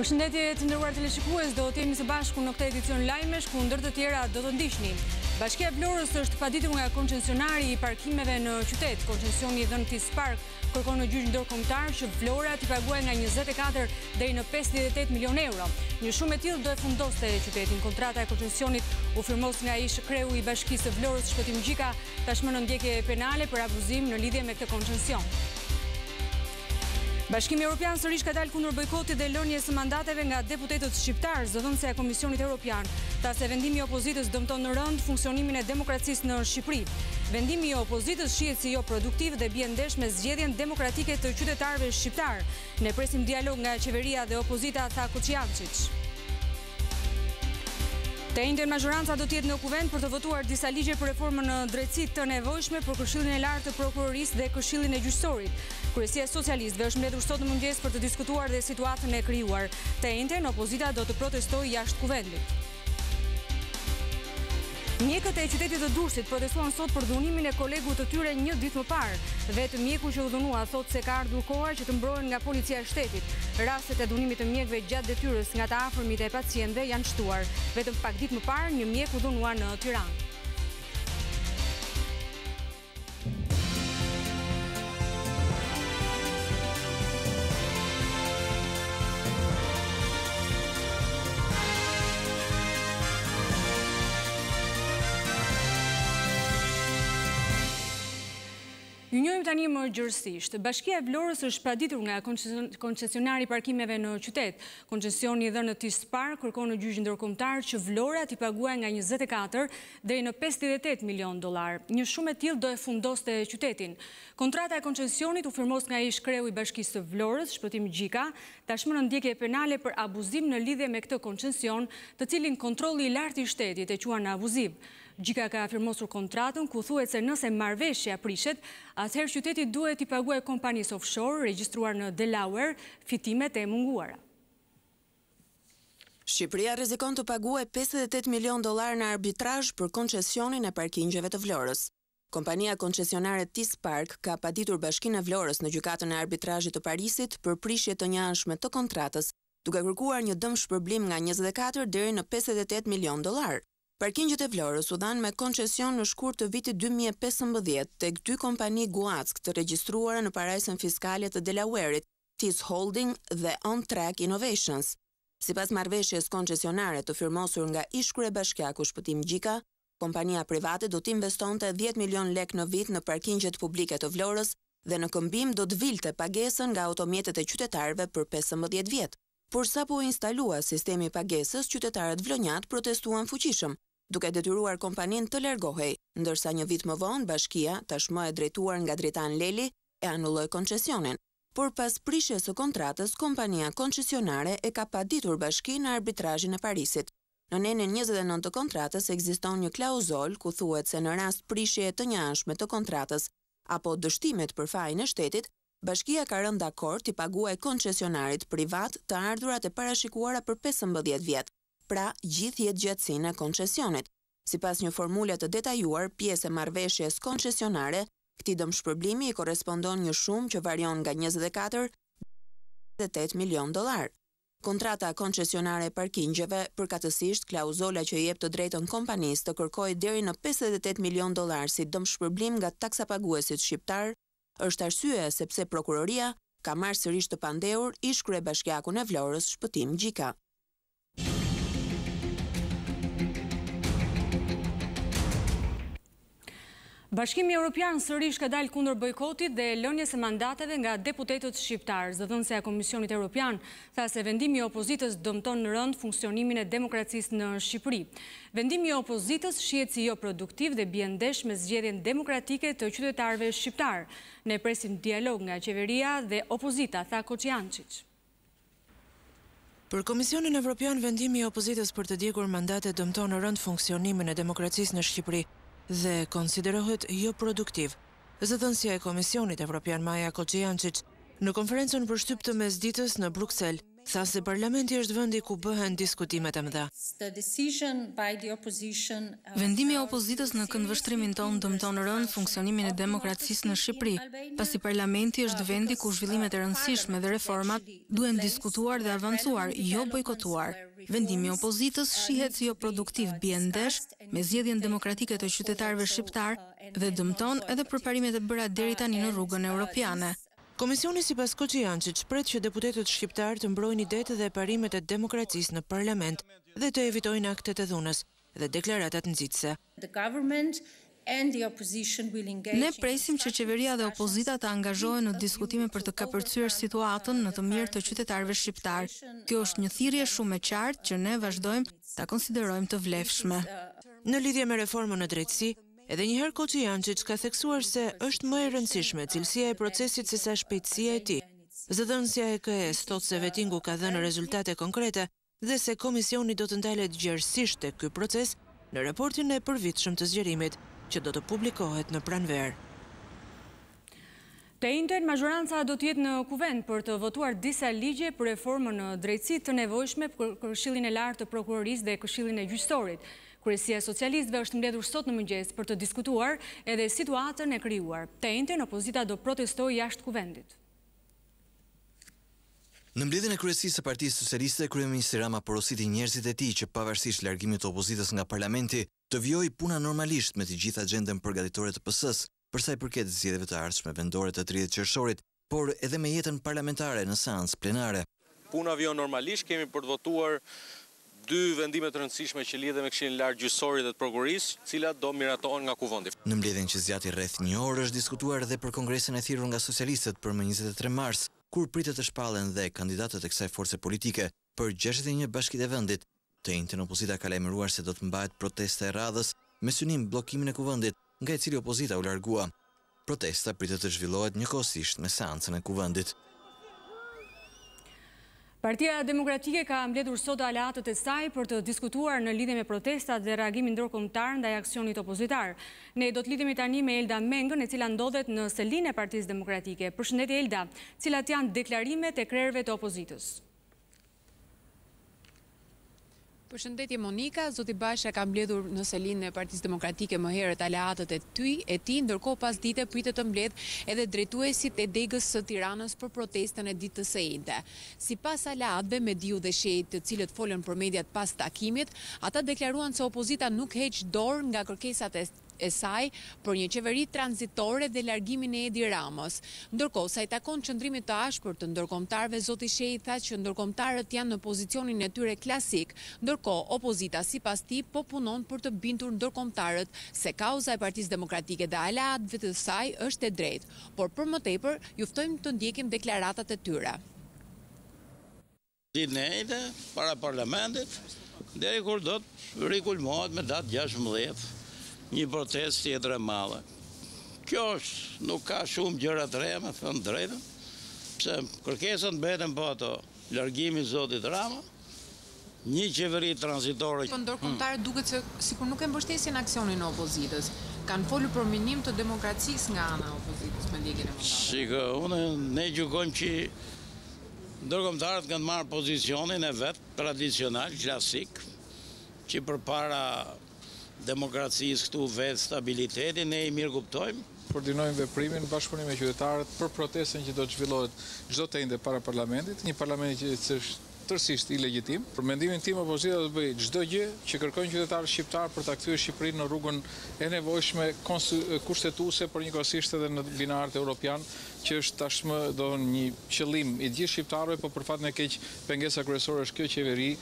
Përshëndetje të nderuar teleshikues, do të jemi së bashku në këtë edicion Lajme, ku ndër të tjera do të ndiqni. Bashkia e Vlorës është paditur nga koncesionari i parkimeve në qytet. Koncesioni i dhënë Tis Park kërkon në gjyq ndërkombëtar që Vlora t'i paguajë nga 24 deri në 58 milion euro. Një shumë e tillë do e fundoste qytetin. Kontrata e koncesionit u firmos nga ish kreu i Bashkisë së Vlorës, Shkurt Gjika, tashmë në ndjekje penale për abuzim në lidhje me këtë koncesion. Bashkimi Evropian sërish ka dalë kundër bojkotit dhe lënies së mandateve nga deputetët shqiptar. Zëdhënësja e Komisionit Evropian tha se vendimi i opozitës dëmton në rënd funksionimin e demokracisë në Shqipëri. Vendimi i opozitës shihet si jo produktiv dhe bie ndesh me zgjedhjen demokratike të qytetarëve shqiptar. Ne presim dialog nga qeveria dhe opozita, tha Kuqiancic. Të njëjtën majoranca do të jetë në kuvent për të votuar disa ligje për reformën në drejtësi të nevojshme për Këshillin e Lartë të Prokurorisë dhe Këshillin e Gjyqësorit. Kryesia e Socialistëve është mbledhur sot në mëngjes për të diskutuar dhe situatën e krijuar. Të njëjtën opozita do të protestojë jashtë kuventit. Mjekët e qytetit të Durrësit protestuan sot për dhunimin e kolegut të tyre një ditë më parë. Vetë mjeku që u dhunua thotë se ka ardhur koha që të mbrohen nga policia e shtetit. Rastet e dhunimit të mjekëve gjatë detyrës nga të afërmit e pacientëve janë shtuar. Vetëm pak ditë më parë një mjek u dhunua në Tiranë. Ju njohim tani më gjërësisht. Bashkia e Vlorës është paditur nga koncesionari parkimeve në qytet. Koncesioni i dhënë Tis Park kërkon në gjyq ndërkombëtar që Vlora t'i paguajë nga 24 deri në 58 milion dollar. Një shumë e tillë do e fundoste qytetin. Kontrata e koncesionit u firmos nga ish kreu i Bashkisë së Vlorës, Shkurt Gjika, tashmë në ndjekje penale për abuzim në lidhje me këtë koncesion, të cilin kontrolli i lartë i shtetit e quan abuziv. Gjika ka firmosur kontratën ku thuhet se nëse marrëveshja prishet, atëherë qyteti duhet t'i paguajë kompanisë offshore regjistruar në Delaware fitimet e munguara. Shqipëria rrezikon të paguajë 58 milion dollar në arbitrazh për koncesionin e parkingjeve të Vlorës. Kompania koncesionare Tis Park ka paditur Bashkinë e Vlorës në gjykatën e arbitrazhit të Parisit për prishje të njëanshme të kontratës, duke kërkuar një dëm shpërblim nga 24 deri në 58 milion dollar. Parkingjet e Vlorës u dhanë me koncesion në shkurt të vitit 2015 tek dy kompani guack të regjistruara në parajsën fiskale të Delawareit, Tis Holding dhe On Track Innovations. Sipas marrëveshjes koncesionare të firmosur nga ish kryebashkiaku Shkurt Gjika, kompania private do të investonte 10 milion lek në vit në parkingjet publike të Vlorës dhe në këmbim do të vilte pagesën nga automjetet e qytetarëve për 15 vjet. Por sapo u instalua sistemi i pagesës, qytetarët vlonjat protestuan fuqishëm, duke detyruar kompaninë të largohej, ndërsa një vit më vonë bashkia, tashmë e drejtuar nga Dritan Leli, e anulloi koncesionin. Por pas prishjes së kontratës, kompania koncesionare e ka paditur bashkinë në arbitrazhin e Parisit. Në nenën 29 të kontratës ekziston një klauzol ku thuhet se në rast prishjeje të njëanshme të kontratës apo dështimet për fajin e shtetit, bashkia ka rënë dakord t'i paguajë koncesionarit privat të ardhurat e parashikuara për 15 vjet. Pra gjithë jetëgjatësinë e koncesionit. Sipas një formule të detajuar, pjesë e marrëveshjes koncesionare, këtij dëmshpërblimi i korrespondon një shumë që varion nga 24 deri në 8 milion dollar. Kontrata koncesionare e parkingjeve, përkatësisht klauzola që jep të drejtën kompanisë të kërkojë deri në 58 milion dollar si dëmshpërblim nga taksapaguesit shqiptar, është arsye sepse prokuroria ka marrë sërish të pandehur ish kryebashkiakun e Vlorës, Shkurt Gjika. Bashkimi Evropian sërish ka dalë kundër bojkotit dhe lënies së mandateve nga deputetët shqiptar. Zëdhënësja e Komisionit Evropian tha se vendimi i opozitës dëmton në rënd funksionimin e demokracisë në Shqipëri. Vendimi i opozitës shihet si jo produktiv dhe bie ndesh me zgjedhjen demokratike të qytetarëve shqiptar. Ne presim dialog nga qeveria dhe opozita, tha Kuqiancic. Për Komisionin Evropian, vendimi i opozitës për të djegur mandate dëmton në rënd funksionimin e demokracisë në Shqipëri dhe konsiderohet jo produktiv. Zëdhënësja e Komisionit Evropian Maja Kuqiancic në konferencën për shtyp të mesditës në Bruksel Tha se parlamenti është vendi ku bëhen diskutimet e mëdha. Vendimi i opozitës në këndvështrimin tonë dëmton rënd funksionimin e demokracisë në Shqipëri, pasi parlamenti është vendi ku zhvillimet e rëndësishme dhe reformat duhen diskutuar dhe avancuar, jo bojkotuar. Vendimi i opozitës shihet si jo produktiv, bie ndesh me zgjedhjen demokratike të qytetarëve shqiptar dhe dëmton edhe përparimet e bëra deri tani në rrugën europiane. Komisioni sipas Koçiançit shpret që deputetët shqiptar të mbrojnë idetë dhe parimet e demokracisë në parlament dhe të evitojnë aktet e dhunës dhe deklaratat nxitëse. Ne presim që qeveria dhe opozita të angazhohen në diskutime për të kapërcyer situatën në të mirë të qytetarëve shqiptar. Kjo është një thirrje shumë e qartë që ne vazhdojmë ta konsiderojmë të vlefshme. Në lidhje me reformën në drejtësi, edhe njëherë Koçiançit ka theksuar se është më e rëndësishme cilësia e procesit se sa shpejtësia e tij. Zëdhënësja e KS thotë se vetingu ka dhënë rezultate konkrete dhe se komisioni do të ndalet gjerësisht tek ky proces në raportin e përvitshëm të zgjerimit që do të publikohet në pranverë. Të njëjtën mazhoranca do të jetë në kuvend për të votuar disa ligje për reformën në drejtësi të nevojshme për Këshillin e Lartë të Prokurorisë dhe Këshillin e Gjyqësorit. Kryesia e Socialistëve është mbledhur sot në mëngjes për të diskutuar edhe situatën e krijuar. Të njëjtën opozita do protestojë jashtë kuvendit. Në mbledhjen e kryesisë së Partisë Socialiste, kryeministri Rama porositi njerëzit e tij që pavarësisht largimit të opozitës nga parlamenti, të vijojë puna normalisht me të gjithë agjendën përgatitore të PS-s, për sa i përket zgjedhjeve të ardhshme vendore të 30 qershorit, por edhe me jetën parlamentare në seancë plenare. Puna vijon normalisht, kemi për të votuar dy vendime të rëndësishme që lidhen me Këshillin e Lartë Gjyqësorit dhe të Prokurorisë, të cilat do miratohen nga kuvendi. Në mbledhjen që zgjati rreth një orë është diskutuar edhe për kongresin e thirrur nga socialistët për më 23 mars, kur pritet të shpallen dhe kandidatët e kësaj force politike për 61 bashkitë e vendit. Të njëjtën opozita ka lajmëruar se do të mbahet protesta e radhës me synim bllokimin e kuvendit, nga i cili opozita u largua. Protesta pritet të zhvillohet njëkohësisht me seancën e kuvendit. Partia Demokratike ka mbledhur sot aleatët e saj për të diskutuar në lidhje me protestat dhe reagimin ndërkombëtar ndaj aksionit opozitar. Ne do të lidhemi tani me Elda Mengën, e cila ndodhet në selinë e Partisë Demokratike. Përshëndetje Elda, cilat janë deklarimet e krerëve të opozitës? Përshëndetje Monika, zoti Basha ka mbledhur në selinë e Partisë Demokratike më herët aleatët e tij, ndërkohë pas dite pritet të mbledh edhe drejtuesit e degës së Tiranës për protestën e ditës së njëjtë. Sipas aleatëve me diu dhe shehit të cilët folën për mediat pas takimit, ata deklaruan se opozita nuk heq dorë nga kërkesat e saj për një qeveri tranzitore dhe largimin e Edi Ramës. Ndërkohë, sa i takon qëndrimit të ashpër të ndërkombëtarëve, zoti Shehi tha që ndërkombëtarët janë në pozicionin e tyre klasik, ndërkohë opozita sipas tij po punon për të bindur ndërkombëtarët se kauza e Partisë Demokratike dhe aleatëve të saj është e drejtë, por për më tepër ju ftojmë të ndjekim deklaratat e tyre. Ditën e para parlamentit, deri kur do të rikulmohet me datë 16. Një protest tjetër e madhe. Kjo është, nuk ka shumë gjëra të reja, me thënë drejtën, pse kërkesat mbeten po ato, largimi zotit Rama, një qeveri tranzitore. Po ndërkombëtarët duket se sikur nuk e mbështesin aksionin e opozitës. Kanë folur për minim të demokracisë nga ana e opozitës me ndjekjen e mëtarëve. Ne gjykojmë që ndërkombëtarët kanë marrë pozicionin e vet tradicional, klasik, që përpara demokracisë këtu vetë stabilitetin, ne i mirë kuptojmë. Koordinojmë veprimin bashkëpunim me qytetarët për protestën që do të zhvillohet çdo të njëjtë para parlamentit, një parlament që është tërësisht ilegjitim. Për mendimin tim, opozita do të bëjë çdo gjë që kërkojnë qytetarët shqiptar për ta kthyer Shqipërinë në rrugën e nevojshme kushtetuese, por njëkohësisht edhe në binarët evropian, që është tashmë një qëllim i gjithë shqiptarëve, por për fatin e keq pengesa kryesore është kjo qeveri.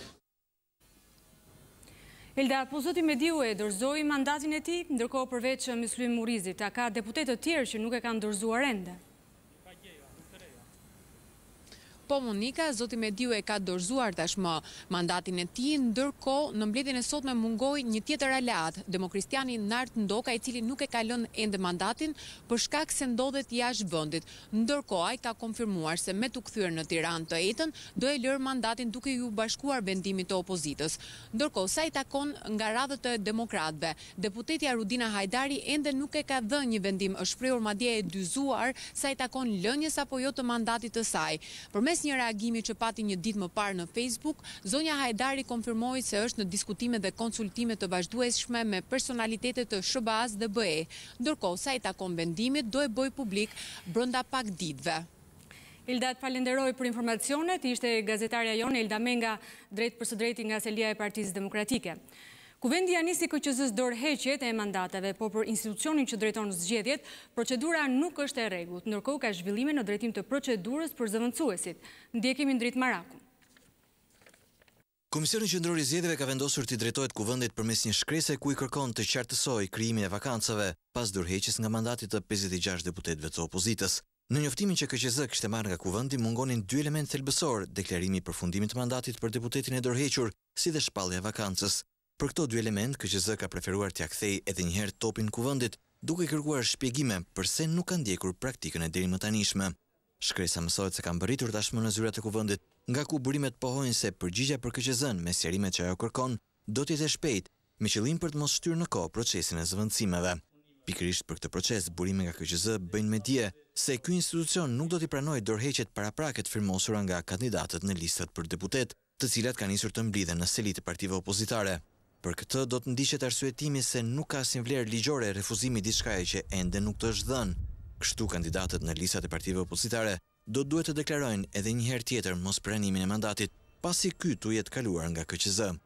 Elda, po zoti Mediu e dorëzoi mandatin e tij, ndërkohë përveç Myslim Murizit, a ka deputetë të tjerë që nuk e kanë dorëzuar ende? Po Monika, zoti Mediu e ka dorëzuar tashmë mandatin e tij, ndërkohë në mbledhjen e sotme mungoi një tjetër aleat, Demokristiani Nart Ndoka, i cili nuk e ka lënë ende mandatin për shkak se ndodhet jashtë vendit. Ndërkohë ai ka konfirmuar se me të kthyer në Tiranë të njëjtën do e lërë mandatin duke ju bashkuar vendimit të opozitës. Ndërkohë, sa i takon nga radhët e demokratëve, deputeti Arudina Hajdari ende nuk e ka dhënë një vendim, është shprehur madje e dyzuar sa i takon lënjes apo jo të mandatit të saj. Përmes Pas një reagimi që pati një ditë më parë në Facebook, zonja Hajdari konfirmoi se është në diskutime dhe konsultime të vazhdueshme me personalitete të SBA-s dhe BE, ndërkohë sa i takon vendimit do e bëj publik brenda pak ditëve. Ilda, të falenderoj për informacionet, ishte gazetarja jonë Ilda Menga, drejt për së drejti nga selia e Partisë Demokratike. Kuvendi nisi KQZ-s dorëheqjet e mandateve, por për institucionin që drejton zgjedhjet, procedura nuk është e rregullt, ndërkohë ka zhvillime në drejtim të procedurës për zëvendësuesit. Ndjekim drejt Marakut. Komisioni Qendror i Zgjedhjeve ka vendosur t'i drejtohet kuvendit përmes një shkrese ku i kërkon të qartësojë krijimin e vakancave pas dorëheqjes nga mandati të 56 deputetëve të opozitës. Në njoftimin që KQZ kishte marrë nga kuvendi mungonin dy elementë thelbësor, deklarimi i përfundimit të mandatit për deputetin e dorëhequr, si dhe shpallja e vakancës. Për këto dy element, KQZ ka preferuar t'ia kthejë edhe një herë topin kuvendit, duke kërkuar shpjegime pse nuk ka ndjekur praktikën e deri më tanishme. Shkresa mësohet se ka mbërritur tashmë në zyrat e kuvendit, nga ku burimet pohojnë se përgjigjja për KQZ-n me sqarimet që ajo kërkon do të jetë e shpejtë, me qëllim për të mos shtyrë në kohë procesin e zëvendësimeve. Pikërisht për këtë proces, burime nga KQZ bëjnë me dije se ky institucion nuk do t'i pranojë dorëheqjet paraprake të firmosura nga kandidatët në listat për deputet, të cilat kanë nisur të mblidhen në selit e partive opozitare. Për këtë do të ndiqet arsyetimi se nuk ka asnjë vlerë ligjore refuzimi diçkaje që ende nuk të është dhënë. Kështu kandidatët në listat e partive opozitare do duhet të deklarojnë edhe një herë tjetër mospranimin e mandatit, pasi ky tu jetë kaluar nga KQZ.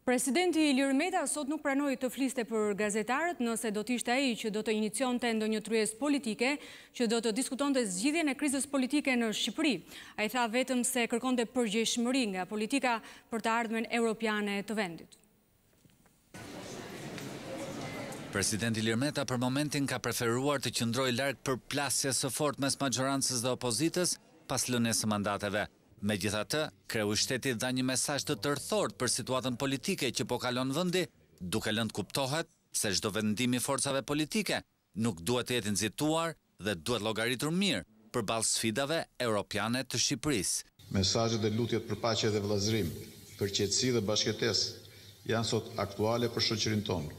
Presidenti Ilir Meta sot nuk pranoi të fliste për gazetarët nëse do t'ishte ai që do të inicionte ndonjë tryezë politike që do të diskutonte zgjidhjen e krizës politike në Shqipëri. Ai tha vetëm se kërkonte përgjegjshmëri nga politika për të ardhmen europiane të vendit. Presidenti Ilir Meta për momentin ka preferuar të qëndrojë larg përplasjes së fortë mes majorancës dhe opozitës pas lënies së mandateve. Megjithatë, kreu i shtetit dha një mesazh të tërthort për situatën politike që po kalon vendi, duke lënë kuptohet se çdo vendim i forcave politike nuk duhet të jetë nxituar dhe duhet llogaritur mirë përballë sfidave europiane të Shqipërisë. Mesazhet dhe lutjet për paqe dhe vëllazërim, për qetësi dhe bashkëtesë janë sot aktuale për shoqërinë tonë,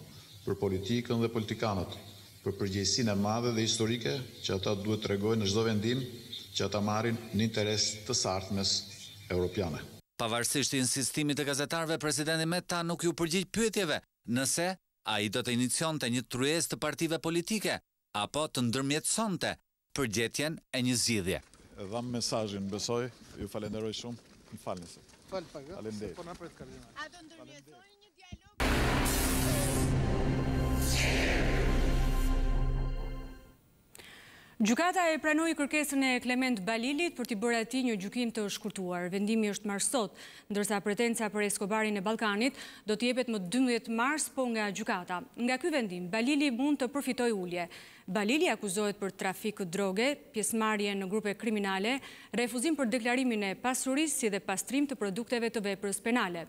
për politikën dhe politikanët, për përgjegjësinë e madhe dhe historike që ata duhet t'rregojnë në çdo vendim që ata marrin në interes të sartmes europiane. Pavarësisht insistimit të gazetarëve, presidenti Meta nuk ju përgjigj pyetjeve nëse ai do të inicionte një tryezë të partive politike apo të ndërmjetësonte përgjetjen e një zgjidhje. E dham mesazhin, besoj, ju falenderoj shumë. Më falni. Faleminderit. A do ndërmjetësoni një dialog? Gjykata e pranoi kërkesën e Klement Balilit për t'i bërë atij një gjykim të shkurtuar. Vendimi është marrë sot, ndërsa pretenca për Eskobarin e Ballkanit do të jepet më 12 mars po nga gjykata. Nga ky vendim, Balili mund të përfitojë ulje. Balili akuzohet për trafik droge, pjesëmarrje në grupe kriminale, refuzim për deklarimin e pasurisë si dhe pastrim të produkteve të veprës penale.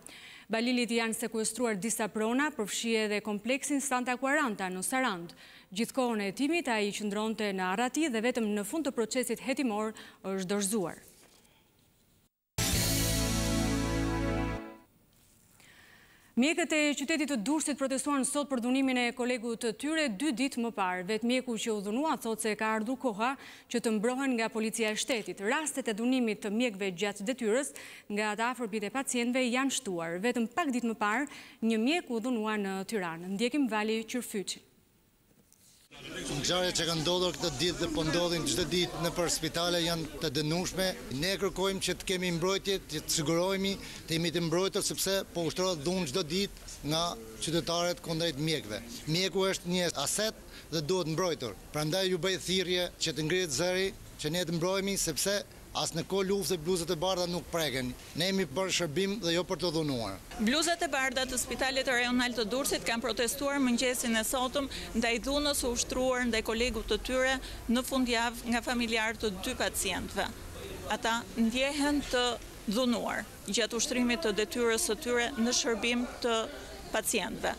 Balilit janë sekuestruar disa prona, përfshi edhe kompleksin Santa 40 në Sarand. Gjithkohën e hetimit ai qëndronte në Arrati dhe vetëm në fund të procesit hetimor është dorëzuar. Mjekët e qytetit të Durrësit protestuan sot për dhunimin e kolegut të tyre 2 ditë më parë. Vetë mjeku që u dhunua thotë se ka ardhur koha që të mbrohen nga policia e shtetit. Rastet e dhunimit të mjekëve gjatë detyrës nga të afërbit e pacientëve janë shtuar. Vetëm pak ditë më parë, një mjek u dhunua në Tiranë. Ndjekim Vali Qyrfyçi. Ngjarjet që kanë ndodhur këtë ditë dhe po ndodhin çdo ditë nëpër spitale janë të dënueshme. Ne kërkojmë që të kemi mbrojtje, të sigurohemi të jemi të mbrojtur sepse po ushtrohet dhunë çdo ditë nga qytetarët kundrejt mjekëve. Mjeku është një aset dhe duhet mbrojtur. Prandaj ju bëj thirrje që të ngrihet zëri, që ne të mbrojemi sepse as në kohë lufte bluzat e bardha nuk preken. Ne jemi për shërbim dhe jo për të dhunuar. Bluzat e bardha të Spitalit Rajonal të Durrësit kanë protestuar mëngjesin e sotëm ndaj dhunës së ushtruar ndaj kolegut të tyre në fundjavë nga familjarë të 2 pacientëve. Ata ndjehen të dhunuar gjatë ushtrimit të detyrës së tyre në shërbim të pacientëve.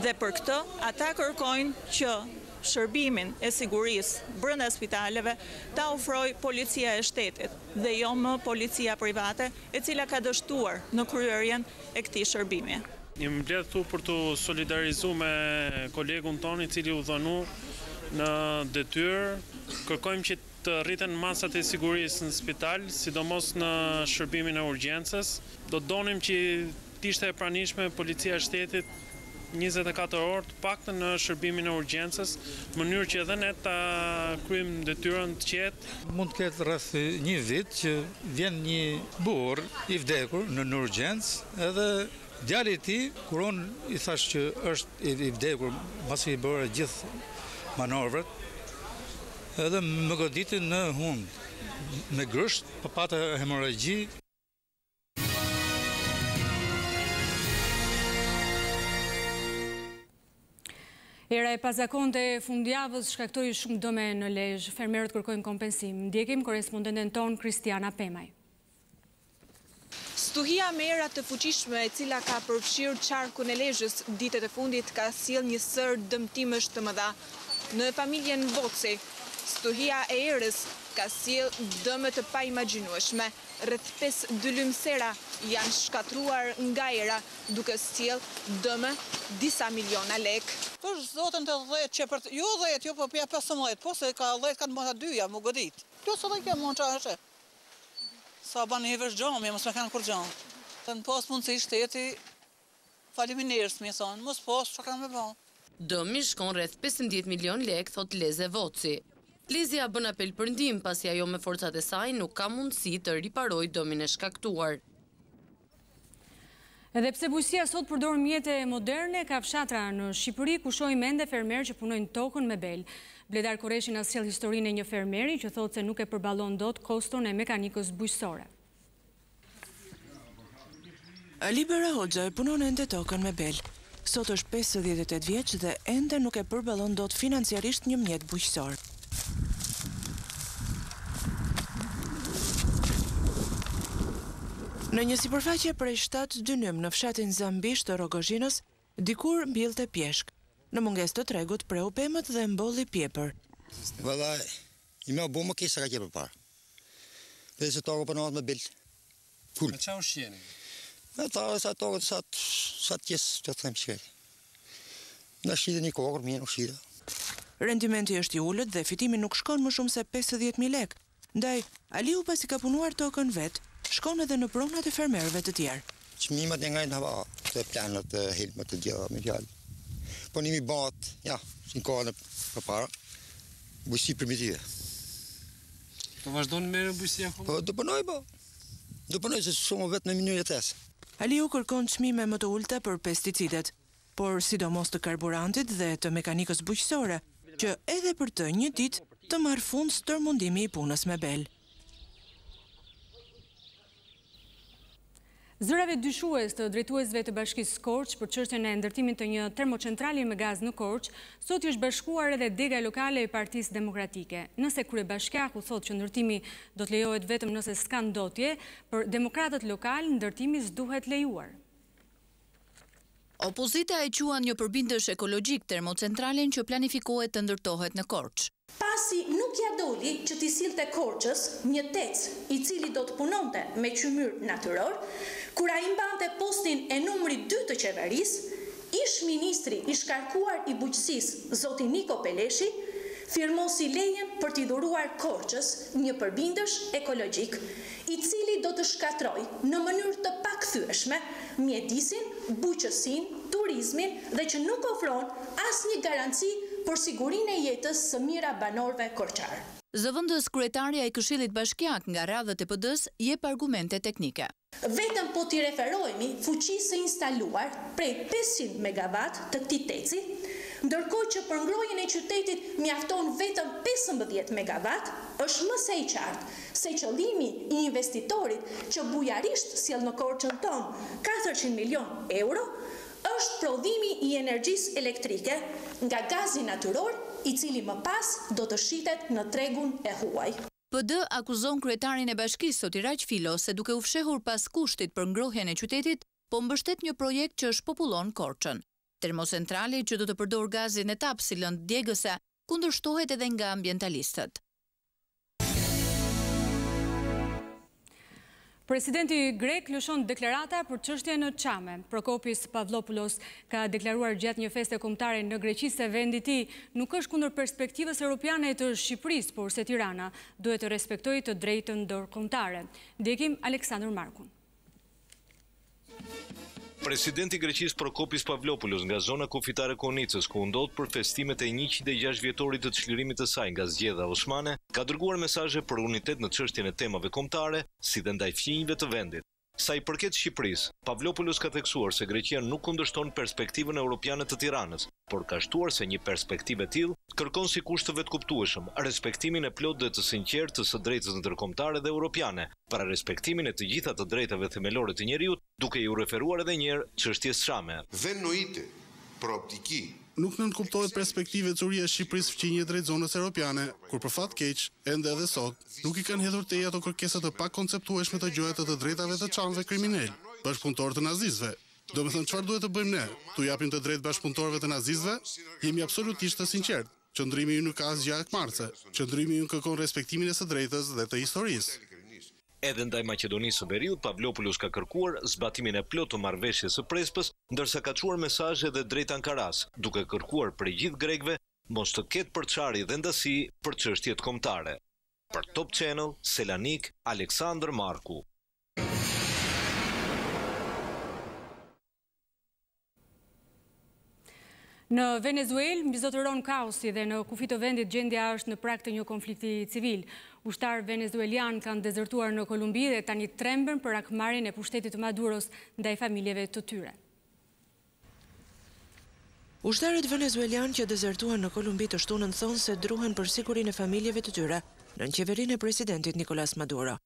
Dhe për këtë ata kërkojnë që shërbimin e sigurisë brenda spitaleve ta ofrojë policia e shtetit dhe jo më policia private e cila ka dështuar në kryerjen e këtij shërbimi. Jemi mbledhur këtu për të solidarizuar me kolegun tonë i cili u dhunu në detyrë. Kërkojmë që të rriten masat e sigurisë në spital, sidomos në shërbimin e urgjencës. Do donim që t'ishte e pranishme policia e shtetit 24 orë të paktën në shërbimin e urgjencës, në mënyrë që edhe ne ta kryejmë detyrën të qetë. Mund të ketë rreth një vit që vjen një burr i vdekur në urgjencë, edhe djali i tij, kur unë i thash që është i vdekur pasi i bëra gjithë manovrat, edhe më goditi në hund me grësht, pata hemorragji. Era e pazakonte e fundjavës shkaktoi shumë dëme në Lezhë. Fermerët kërkojnë kompensim. Ndjekim korespondenten ton Kristiana Pemaj. Stuhia me era të fuqishme e cila ka përfshirë qarkun e Lezhës ditët e fundit ka sjell një sër dëmtimësh të mëdha. Në familjen Voci, stuhia e erës ka sjell dëme të paimagjinueshme. Rreth 5 dylymsera janë shkatruar nga era, duke sjell dëme disa miliona lek. Për zotën të 10 që për jo 10, jo po pja 15, po se ka 10 kanë mëta 2 më godit. Jo së dhe kjo më në qashe. Sa ban i vesh gjami, mos me kanë kur gjami. Të në pas mundësi shteti, faliminirës me thonë, mos pas që kanë me bon. Dëmi shkon rreth 15 milion lek, thot Leze Voci. Lezja bën apel për ndihmë pasi ajo me forcat e saj nuk ka mundësi të riparojë dëmin e shkaktuar. Edhe pse bujësia sot përdor mjete moderne, ka fshatra në Shqipëri ku shohim ende fermerë që punojnë tokën me bel. Bledar Koreshi na sjell historinë e një fermeri që thotë se nuk e përballon dot koston e mekanikës bujqësore. Ali Bera Hoxha e punon ende tokën me bel. Sot është 58 vjeç dhe ende nuk e përballon dot financiarisht një mjet bujqësor. Në një sipërfaqe prej 7 dynym në fshatin Zambish të Rogozhinës, dikur mbillte pjeshk. Në mungesë të tregut preu pemët dhe mbolli pjepër. Valla, i me bu më kisa ka kje për parë. Dhe se togo për nëmat me bil. Kull. Me qa u shjeni? Me ta sa togo të sa të kjesë që të them shkeli. Në shqide një kokër, mje nuk shqide. Rendimenti është i ullët dhe fitimi nuk shkon më shumë se 50.000 lek. Ndaj, Aliu pasi ka punuar tokën vetë, shkon edhe në pronat e fermerëve të tjerë. Qmimat e nga në hava të planët të helmet të gjitha me fjallë. Po nimi batë, ja, si në kohë në për para, bujësi primitive. Po vazhdo në merë bujësia kohë? Po, do përnoj, po. Do përnoj se shumë vetë në mënyrë jetesë. Aliu kërkon çmime më të ulta për pesticidet, por sidomos të karburantit dhe të mekanikës bujqësore, që edhe për të një ditë të marrë fund stërmundimi i punës me bel. Zërave dyshues të drejtuesve të bashkisë Korç për çështjen e ndërtimit të një termocentrali me gaz në Korç, sot është bashkuar edhe dega lokale e Partisë Demokratike. Nëse kryebashkiaku thotë që ndërtimi do të lejohet vetëm nëse s'ka ndotje, për demokratët lokal ndërtimi s'duhet lejuar. Opozita e quan një përbindësh ekologjik termocentralin që planifikohet të ndërtohet në Korç. Pasi nuk ja doli që t'i sillte Korçës një tec i cili do të punonte me qymyr natyror, kur ai mbante postin e numrit 2 të qeverisë, ish ministri i shkarkuar i bujqësisë, zoti Niko Peleshi, firmosi lejen për t'i dhuruar Korçës një përbindësh ekologjik, i cili do të shkatroj në mënyrë të pakthyeshme mjedisin, bujqësinë, turizmin dhe që nuk ofron asnjë garanci për sigurinë e jetës së mira banorëve korçar. Zëvendës kryetaria e Këshillit Bashkiak nga radhët e PD-s jep argumente teknike. Vetëm po t'i referohemi fuqisë së instaluar prej 500 MW të këtij teci, ndërkohë që për ngrohjen e qytetit mjafton vetëm 15 MW, është më së qartë se qëllimi i investitorit që bujarisht sjell në Korçën tonë 400 milion euro është prodhimi i energjisë elektrike nga gazi natyror, i cili më pas do të shitet në tregun e huaj. PD akuzon kryetarin e bashkisë Sotiraq Filo se duke u fshehur pas kushtit për ngrohjen e qytetit, po mbështet një projekt që shpopullon Korçën. Termocentrali që do të përdor gazin e tap si lëndë djegëse, kundërshtohet edhe nga ambientalistët. Presidenti grek lëshon deklarata për çështje në Çame. Prokopis Pavlopoulos ka deklaruar gjatë një feste kombëtare në Greqi se vendi i tij nuk është kundër perspektivës europiane të Shqipërisë, por se Tirana duhet të respektojë të drejtën ndërkombëtare. Ndjekim Aleksandr Markun. Presidenti i Greqisë Prokopis Pavlopoulos nga zona kufitare Konicës, ku ndodh për festimet e 106 vjetorit të çlirimit të saj nga zgjedhja osmane, ka dërguar mesazhe për unitet në çështjen e temave kombëtare, si dhe ndaj fëmijëve të vendit. Sa i përket Shqipërisë, Pavlopoulos ka theksuar se Greqia nuk kundërshton perspektivën europiane të Tiranës, por ka shtuar se një perspektivë e tillë kërkon si kusht të vetkuptueshëm respektimin e plotë dhe të sinqertë të së drejtës ndërkombëtare dhe europiane, para respektimin e të gjitha të drejtave themelore të njeriut, duke i u referuar edhe një herë çështjes Çame. Nuk nënkuptohet perspektive curia e Shqipërisë fqinje drejt zonës europiane, kur për fat keq, ende edhe sot, nuk i kanë hedhur teja ato kërkesat të pakonceptueshme të gjoja të drejtave të çamëve kriminal, bashkëpunëtorë të nazistëve. Do me thënë çfarë duhet të bëjmë ne? Tu japim të drejtë bashkëpunëtorëve të nazistëve? Jemi absolutisht të sinqertë. Qëndrimi ju nuk ka asgjë akmarrëse. Qëndrimi ju kërkon respektimin e së drejtës dhe të historisë. Edhe ndaj Maqedonisë së Veriut, Pavlopoulos ka kërkuar zbatimin e plotë të marrëveshjes së Prespës, ndërsa ka çuar mesazhe edhe drejt Ankaras, duke kërkuar prej gjithë grekëve mos të ketë përçarje dhe ndasi për çështjet kombëtare. Për Top Channel, Selanik, Aleksandr Marku. Në Venezuelë mbizotëron kaosi dhe në kufi të vendit gjendja është në prag të një konflikti civil. Ushtarë venezuelian kanë dezertuar në Kolumbi dhe tani tremben për akmarrjen e pushtetit të Maduros ndaj familjeve të tyre. Ushtarët venezuelian që dezertuan në Kolumbi të shtunën thonë se druhen për sigurinë e familjeve të tyre nën qeverinë e presidentit Nicolas Maduro.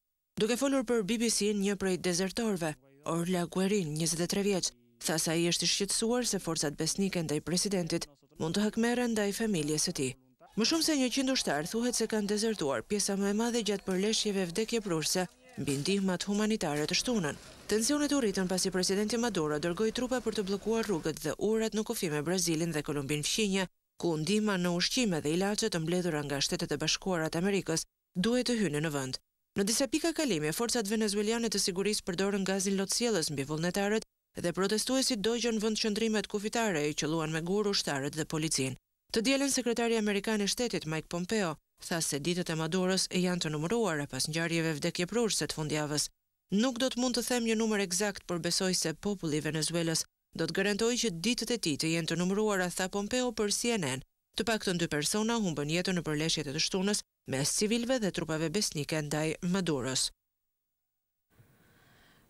Duke folur për BBC, një prej dezertorëve, Orla Guerin, 23 vjeç, tha se ai është i shqetësuar se forcat besnike ndaj presidentit mund të hakmerren ndaj familjes së tij. Më shumë se 100 ushtarë thuhet se kanë dezertuar, pjesa më e madhe gjatë përleshjeve vdekjeprurse mbi ndihmat humanitare të shtunën. Tensionet u rritën pasi presidenti Maduro dërgoi trupa për të bllokuar rrugët dhe urat në kufi me Brazilin dhe Kolumbinë fqinje, ku ndihma në ushqime dhe ilaçe të mbledhura nga Shtetet e Bashkuara të Amerikës duhet të hynë në vend. Në disa pika kalimi, forcat venezueliane të sigurisë përdorën gazin lotësjellës mbi vullnetarët dhe protestuesit dojgjën vendqëndrimet kufitare i qelluan me gur ushtarët dhe policin. Të dielën sekretari amerikan i shtetit Mike Pompeo tha se ditët e Maduros janë të numëruara pas ngjarjeve vdekjeprurse të fundjavës. Nuk do të mund të them një numër eksakt, por besoj se populli i Venezuelës do të garantojë që ditët e tij të jenë të numëruara, tha Pompeo për CNN. Të paktën 2 persona humbën jetën në përleshjet e të shtunës mes civilëve dhe trupave besnike ndaj Maduros.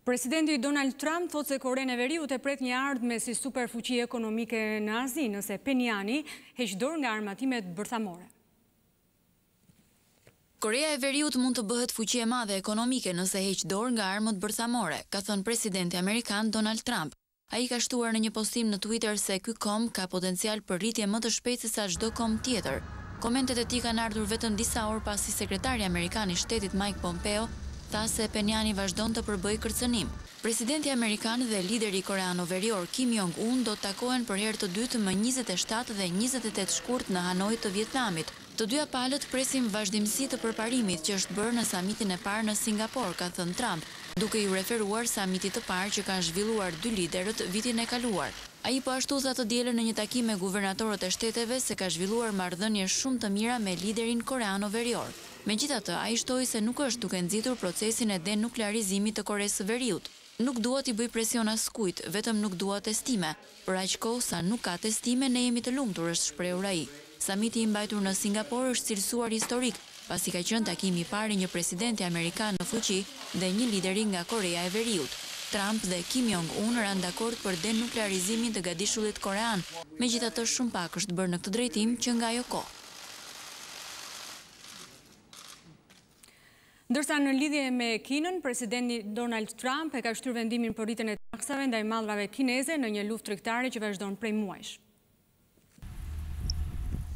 Presidenti Donald Trump thot se Korenë e Veriut e pret një ardhmë si superfuqi ekonomike në Azi, nëse Pyongyang heq dorë nga armatimet bërthamore. Korea e Veriut mund të bëhet fuqi e madhe ekonomike nëse heq dorë nga armët bërthamore, ka thënë presidenti amerikan Donald Trump. Ai ka shtuar në një postim në Twitter se ky kom ka potencial për rritje më të shpejtë se sa çdo kom tjetër. Komentet e tij kanë ardhur vetëm disa orë pasi sekretari amerikan i shtetit Mike Pompeo tha se Pyongyang vazhdon të përbëjë kërcënim. Presidenti amerikan dhe lideri koreano-verior Kim Jong-un do të takohen për herë të dytë më 27 dhe 28 shkurt në Hanoi të Vietnamit. Të dyja palët presim vazhdimsi të përparimit që është bërë në samitin e parë në Singapur, ka thënë Trump, duke ju referuar samitit të parë që kanë zhvilluar dy liderët vitin e kaluar. Ai po ashtu tha të dielën në një takim me guvernatorët e shteteve se ka zhvilluar marrëdhënie shumë të mira me liderin koreano-verior. Megjithatë, ai shtoi se nuk është duke nxitur procesin e denuklearizimit të Koresë së Veriut. Nuk dua t'i bëj presion askujt, vetëm nuk dua testime. Për aq kohë sa nuk ka testime, ne jemi të lumtur, është shprehur ai. Samiti i mbajtur në Singapur është cilësuar historik, pasi ka qenë takimi i parë i një presidenti amerikan në fuqi dhe një lideri nga Korea e Veriut. Trump dhe Kim Jong-un ranë dakord për denuklearizimin të gadishullit korean, megjithatë shumë pak është bërë në këtë drejtim që nga ajo kohë. Ndërsa në lidhje me Kinën, presidenti Donald Trump e ka shtyr vendimin për rritjen e taksave ndaj mallrave kineze në një luftë tregtare që vazhdon prej muajsh.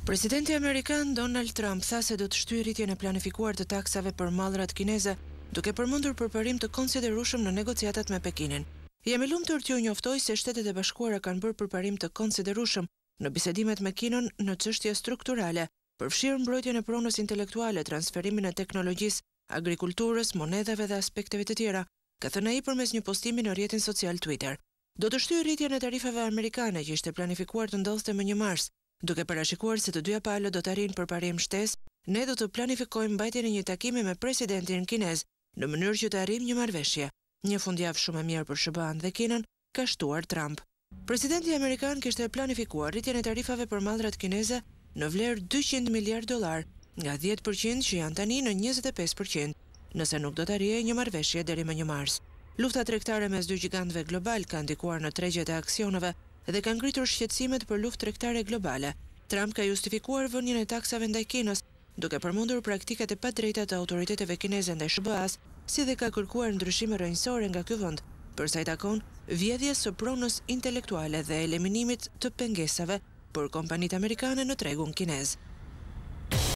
Presidenti amerikan Donald Trump tha se do të shtyjë rritjen e planifikuar të taksave për mallrat kineze, duke përmendur përparim të konsiderueshëm në negociatat me Pekinin. Jam i lumtur t'ju njoftoj se Shtetet e Bashkuara kanë bërë përparim të konsiderueshëm në bisedimet me Kinën në çështje strukturale, përfshirë mbrojtjen e pronës intelektuale, transferimin e teknologjisë, agrikulturës, monedhave dhe aspekteve të tjera, ka thënë ai përmes një postimi në rrjetin social Twitter. Do të shtyjë rritjen e tarifave amerikane që ishte planifikuar të ndodhte më 1 mars, duke parashikuar se të dyja palët do të arrijnë përparim shtesë. Ne do të planifikojmë mbajtjen e një takimi me presidentin kinez në mënyrë që të arrijmë një marrëveshje. Një fundjavë shumë e mirë për SBA-n dhe Kinën, ka shtuar Trump. Presidenti amerikan kishte planifikuar rritjen e tarifave për mallrat kineze në vlerë $200 miliardë, nga 10% që janë tani në 25%, nëse nuk do të arrijë një marrëveshje deri më 1 mars. Lufta tregtare mes dy gjigantëve global ka ndikuar në tregjet e aksioneve dhe ka ngritur shqetësimet për luftë tregtare globale. Trump ka justifikuar vënien e taksave ndaj Kinës, duke përmendur praktikat e padrejta të autoriteteve kineze ndaj SBA-s, si dhe ka kërkuar ndryshime rrënjësore nga ky vend, përsa i takon vjedhjes së pronës intelektuale dhe eliminimit të pengesave për kompanitë amerikane në tregun kinez.